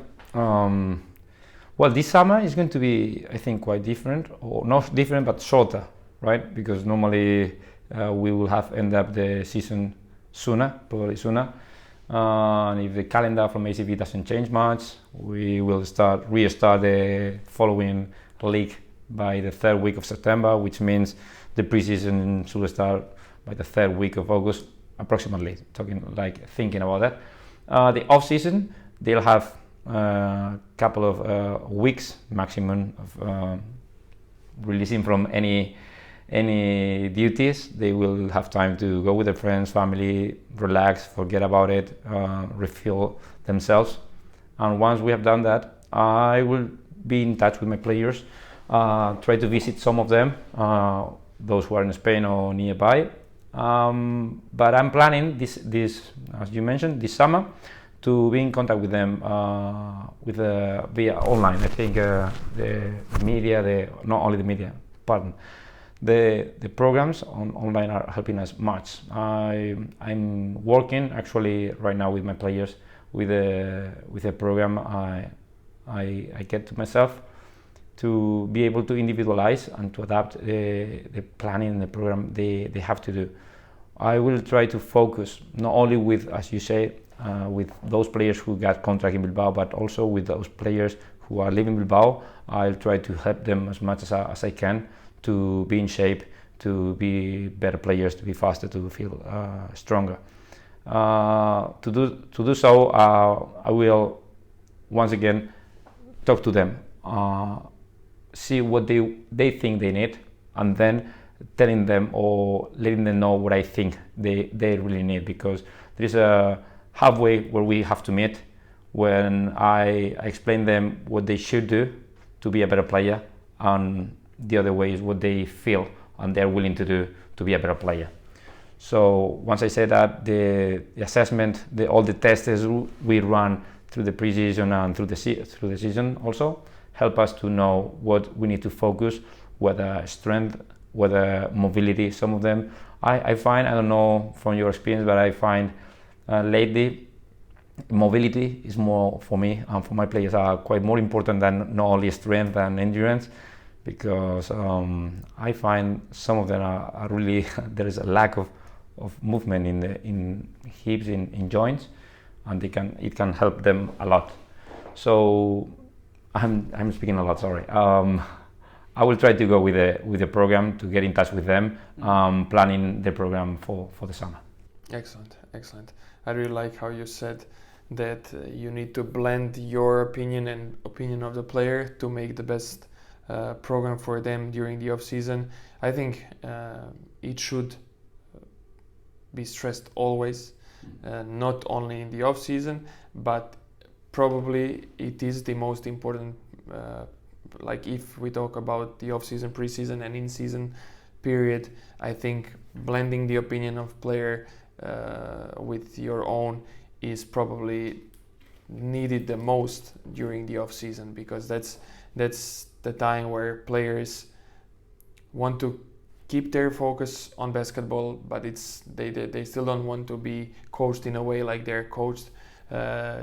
Speaker 2: Well, this summer is going to be, I think, quite different, or not different, but shorter, right? Because normally we will have end up the season probably sooner. And if the calendar from ACV doesn't change much, we will restart the following league by the 3rd week of September, which means the preseason should start by the 3rd week of August, approximately. Thinking about that. The off season, they'll have a couple of weeks maximum of releasing from any duties. They will have time to go with their friends, family, relax, forget about it, refuel themselves. And once we have done that, I will be in touch with my players, try to visit some of them, those who are in Spain or nearby. But I'm planning this, as you mentioned, this summer, to be in contact with them via online. I think the media, not only the media, pardon. The programs online are helping us much. I'm working actually right now with my players with a program I get to myself to be able to individualize and to adapt the planning and the program they have to do. I will try to focus not only with, as you say, with those players who got contract in Bilbao, but also with those players who are living in Bilbao. I'll try to help them as much as I can to be in shape, to be better players, to be faster, to feel stronger. To do so, I will once again talk to them, see what they think they need, and then telling them or letting them know what I think they really need, because there is a halfway where we have to meet, when I explain them what they should do to be a better player, and the other way is what they feel and they're willing to do to be a better player. So once I say that, the assessment, all the tests we run through the preseason and through the season also help us to know what we need to focus, whether strength, whether mobility. Some of them I find, I don't know from your experience, but I find lately mobility is more for me and for my players are quite more important than not only strength and endurance, because I find some of them are really there is a lack of movement in hips, in joints, and it can help them a lot. So I'm speaking a lot, sorry. I will try to go with the program to get in touch with them, planning the program for the summer.
Speaker 1: Excellent. I really like how you said that you need to blend your opinion and opinion of the player to make the best program for them during the off season. I think it should be stressed always, not only in the off season, but probably it is the most important. Like if we talk about the off season, pre-season, and in-season period, I think blending the opinion of player with your own is probably needed the most during the off season, because that's the time where players want to keep their focus on basketball, but they still don't want to be coached in a way like they're coached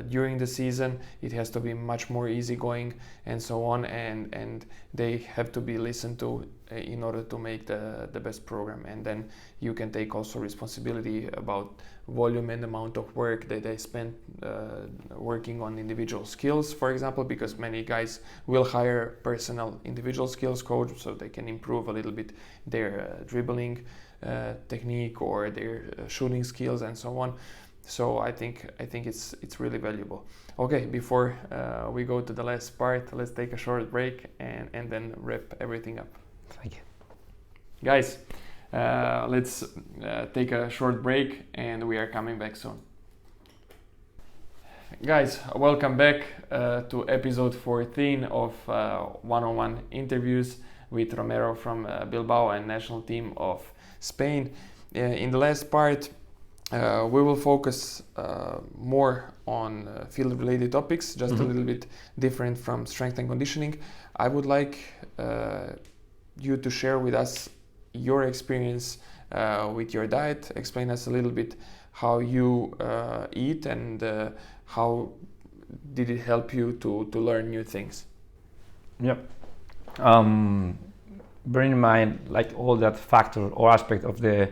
Speaker 1: during the season. It has to be much more easygoing and so on, and they have to be listened to in order to make the best program. And then you can take also responsibility about volume and amount of work that they spend working on individual skills, for example, because many guys will hire personal individual skills coach so they can improve a little bit their dribbling technique or their shooting skills and so on. So I think it's really valuable. Okay, before we go to the last part, let's take a short break and then wrap everything up.
Speaker 2: Thank you.
Speaker 1: Guys, let's take a short break and we are coming back soon. Guys, welcome back to episode 14 of one-on-one interviews with Romero from Bilbao and national team of Spain. In the last part, we will focus more on field-related topics, just a little bit different from strength and conditioning. I would like you to share with us your experience with your diet. Explain us a little bit how you eat and how did it help you to learn new things.
Speaker 2: Yep. Bear in mind, like all that factor or aspect of the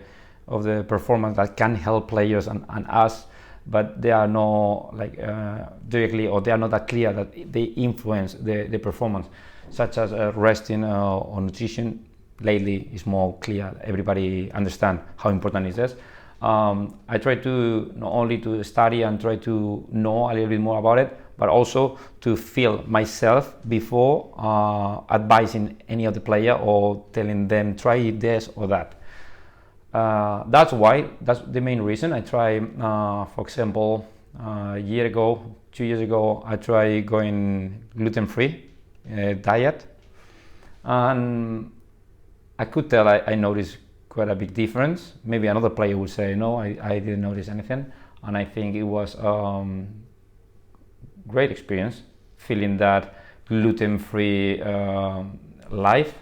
Speaker 2: performance that can help players and us, but they are not like directly, or they are not that clear that they influence the performance, such as resting or nutrition. Lately is more clear. Everybody understand how important it is. I try to not only to study and try to know a little bit more about it, but also to feel myself before advising any of the player or telling them try this or that. That's the main reason. I try, for example, a year ago, 2 years ago, I tried going gluten-free diet, and I could tell I noticed quite a big difference. Maybe another player would say, no, I didn't notice anything. And I think it was great experience, feeling that gluten-free life.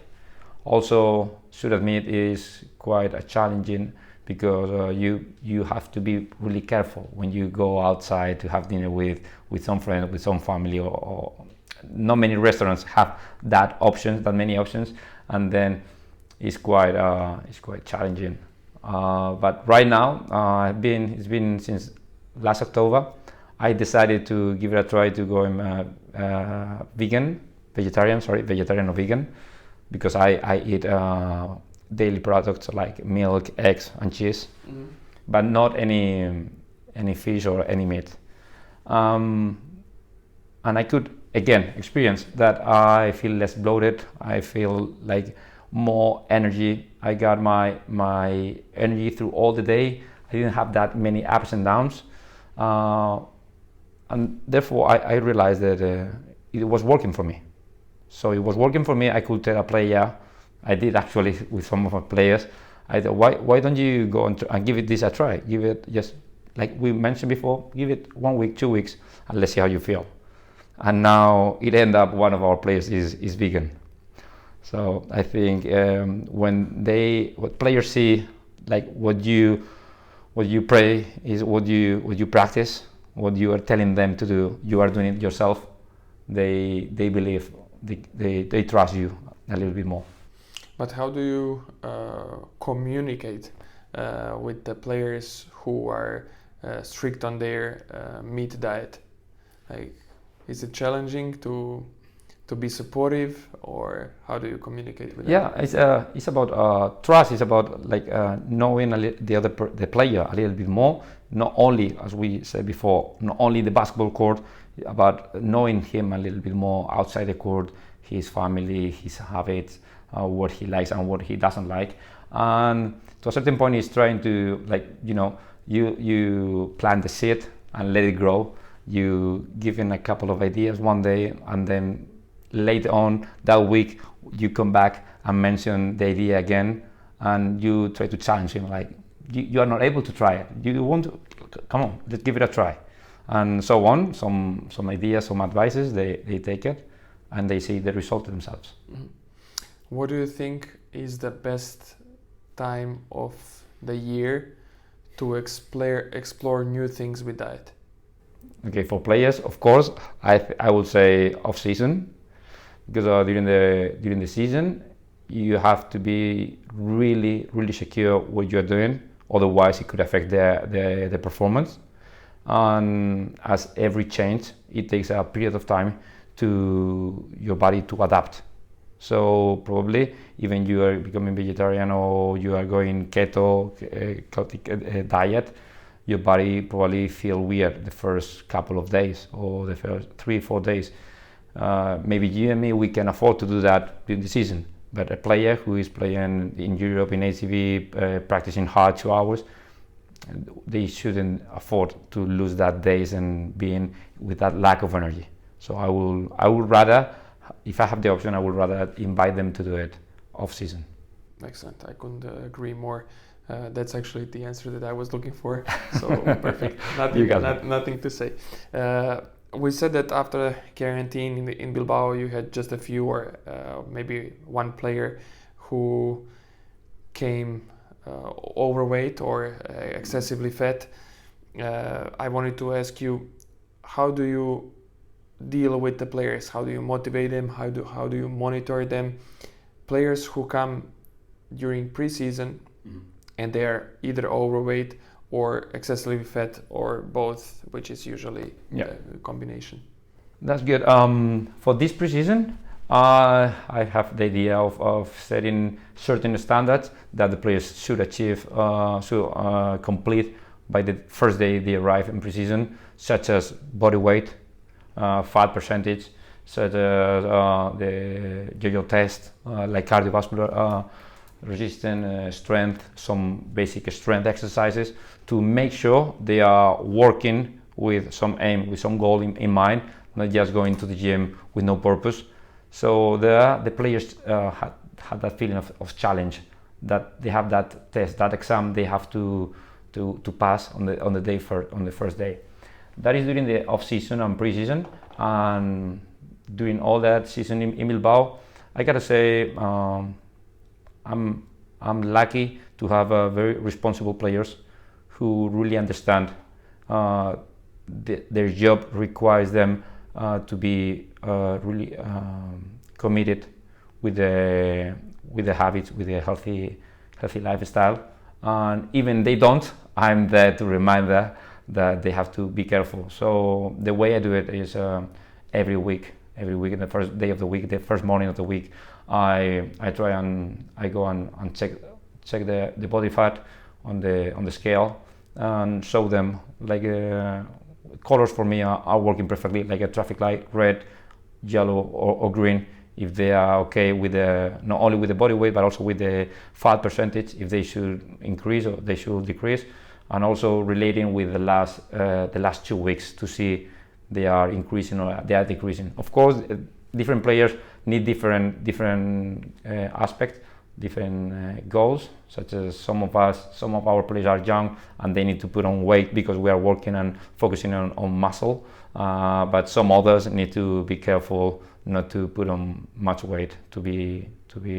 Speaker 2: Also, should admit, is quite a challenging, because you have to be really careful when you go outside to have dinner with some friends, with some family, or not many restaurants have that many options, and then it's quite challenging. But right now, it's been since last October. I decided to give it a try to go vegetarian or vegan, because I eat daily products like milk, eggs, and cheese, but not any fish or any meat. And I could again experience that I feel less bloated. I feel like more energy. I got my energy through all the day. I didn't have that many ups and downs. and therefore I realized that it was working for me. So it was working for me. I could tell a player, I did actually with some of my players, I thought, why don't you go and give this a try? Give it, just like we mentioned before, give it 1 week, 2 weeks, and let's see how you feel. And now it ended up one of our players is vegan. So I think when what players see, like what you pray is what you practice, what you are telling them to do, you are doing it yourself. They believe, they trust you a little bit more.
Speaker 1: But how do you communicate with the players who are strict on their meat diet? Like, is it challenging to be supportive, or how do you communicate with them?
Speaker 2: Yeah, it's about trust. It's about like knowing the player a little bit more. Not only, as we said before, not only the basketball court, about knowing him a little bit more outside the court, his family, his habits, what he likes and what he doesn't like. And to a certain point, he's trying to, like, you plant the seed and let it grow. You give him a couple of ideas one day, and then later on that week you come back and mention the idea again, and you try to challenge him, like, you are not able to try it, you want to, come on, let's give it a try, and so on. Some ideas, some advices, they take it and they see the result themselves.
Speaker 1: Mm-hmm. What do you think is the best time of the year to explore new things with diet?
Speaker 2: Okay, for players, of course, I would say off season, because during the season you have to be really secure what you're doing, otherwise it could affect the performance. And as every change, it takes a period of time to your body to adapt. So probably even you are becoming vegetarian or you are going keto, chaotic diet, your body probably feel weird the first couple of days or the first 3-4 days. Maybe you and me, we can afford to do that during the season, but a player who is playing in Europe in ACB, practicing hard 2 hours, they shouldn't afford to lose that days and being with that lack of energy. So I would rather, if I have the option, I would rather invite them to do it off season.
Speaker 1: Excellent. I couldn't agree more. That's actually the answer that I was looking for. So perfect. Nothing to say. We said that after quarantine in Bilbao, you had just a few or maybe one player who came overweight or excessively fat. I wanted to ask you, how do you deal with the players? How do you motivate them? How do you monitor them? Players who come during preseason and they are either overweight or excessively fat or both, which is usually the combination.
Speaker 2: That's good. For this preseason, I have the idea of setting certain standards that the players should achieve, complete by the first day they arrive in preseason, such as body weight, fat percentage, such as the yo-yo test, like cardiovascular resistance, strength, some basic strength exercises to make sure they are working with some aim, with some goal in mind, not just going to the gym with no purpose. So the players had that feeling of challenge, that they have that test, that exam they have to pass on the first day. That is during the off season and pre-season, and during all that season in Bilbao, I gotta say I'm lucky to have very responsible players who really understand their job requires them to be really committed with the habits, with a healthy lifestyle. And even they don't, I'm there to remind them that they have to be careful. So the way I do it is every week in the first day of the week, the first morning of the week, I try and I go and check the body fat on the scale and show them, like, colors for me are working perfectly, like a traffic light, red, yellow or green. If they are okay with not only with the body weight but also with the fat percentage, if they should increase or they should decrease, and also relating with the last 2 weeks to see they are increasing or they are decreasing. Of course, different players need different aspects, different goals. Such as some of our players are young and they need to put on weight because we are working and focusing on muscle. But some others need to be careful not to put on much weight to be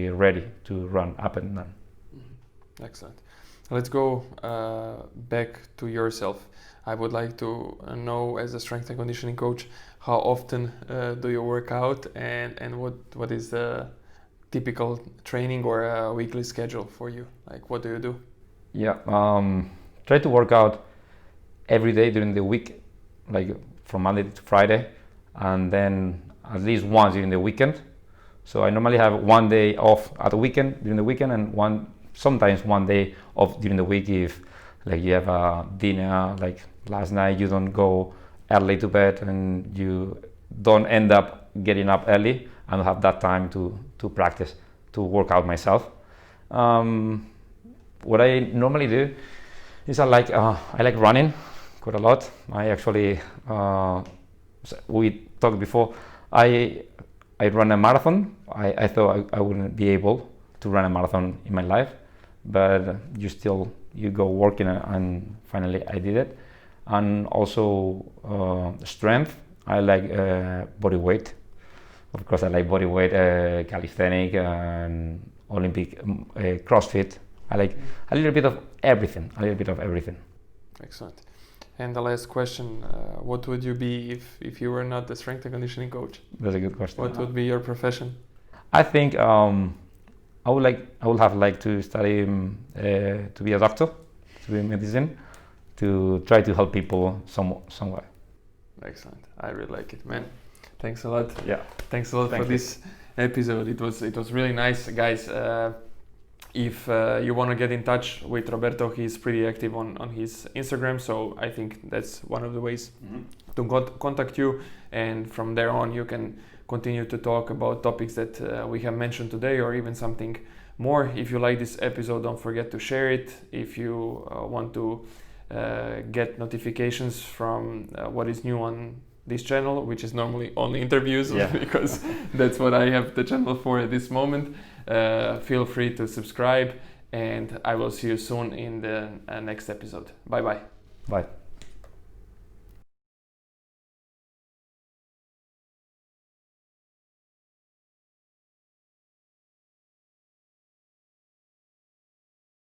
Speaker 2: ready to run up and down.
Speaker 1: Excellent. Let's go back to yourself. I would like to know, as a strength and conditioning coach, how often do you work out, and what is the typical training or weekly schedule for you? Like, what do you do?
Speaker 2: Yeah, try to work out every day during the week, like from Monday to Friday, and then at least once during the weekend. So I normally have one day off at the weekend, during the weekend, and sometimes one day off during the week if like you have a dinner, like last night you don't go early to bed and you don't end up getting up early and have that time to practice, to work out myself. What I normally do is I like running quite a lot. I actually, we talked before, I run a marathon. I thought I wouldn't be able to run a marathon in my life, but you go working, and finally I did it. And also strength. I like body weight. Of course, I like body weight, calisthenic, and Olympic, CrossFit. I like a little bit of everything.
Speaker 1: Excellent. And the last question: what would you be if you were not a strength and conditioning coach?
Speaker 2: That's a good question.
Speaker 1: What would be your profession?
Speaker 2: I think I would have liked to study to be a doctor, to be in medicine, to try to help people somewhere.
Speaker 1: Excellent. I really like it, man. Thanks a lot.
Speaker 2: Yeah.
Speaker 1: Thanks a lot for this episode. It was really nice, guys. If you want to get in touch with Roberto, he's pretty active on his Instagram, so I think that's one of the ways to contact you, and from there on you can continue to talk about topics that we have mentioned today, or even something more. If you like this episode, don't forget to share it. If you want to get notifications from what is new on this channel, which is normally only interviews, because that's what I have the channel for at this moment, feel free to subscribe, and I will see you soon in the next episode. Bye.
Speaker 2: Bye.